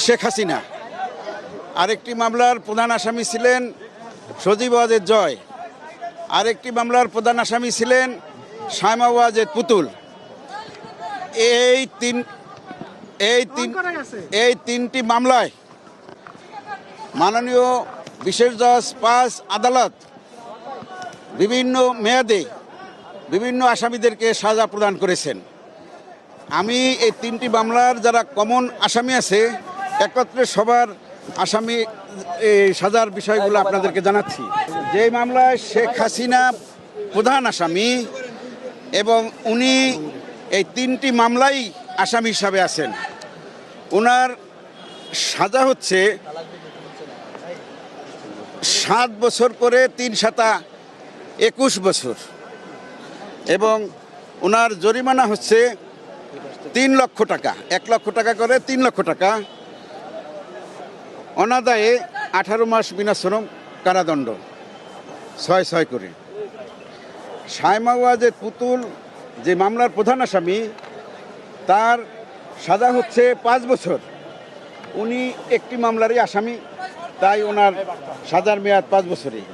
শেখ হাসিনা। আরেকটি মামলার প্রধান আসামি ছিলেন সজীব ওয়াজেদ জয়। আরেকটি মামলার প্রধান আসামি ছিলেন শায়মা ওয়াজেদ পুতুল। এই তিনটি মামলায় মাননীয় বিশেষ জজ ৫ আদালত বিভিন্ন মেয়াদে বিভিন্ন আসামিদেরকে সাজা প্রদান করেছেন। আমি এই তিনটি মামলার যারা কমন আসামি আছে একত্রে সবার আসামি সাজার বিষয়গুলো আপনাদেরকে জানাচ্ছি। যে মামলায় শেখ হাসিনা প্রধান আসামি এবং উনি এই তিনটি মামলাই আসামি হিসাবে আছেন, ওনার সাজা হচ্ছে ৭ বছর করে ৩ সাতা ২১ বছর এবং ওনার জরিমানা হচ্ছে ৩ লক্ষ টাকা। ১ লক্ষ টাকা করে ৩ লক্ষ টাকা, অনাদায়ে ১৮ মাস বিনাশ্রম কারাদণ্ড ৬ করে। শায়মা ওয়াজেদ পুতুল যে মামলার প্রধান আসামি, তার সাজা হচ্ছে ৫ বছর। উনি একটি মামলারই আসামি, তাই ওনার সাজার মেয়াদ ৫ বছরই।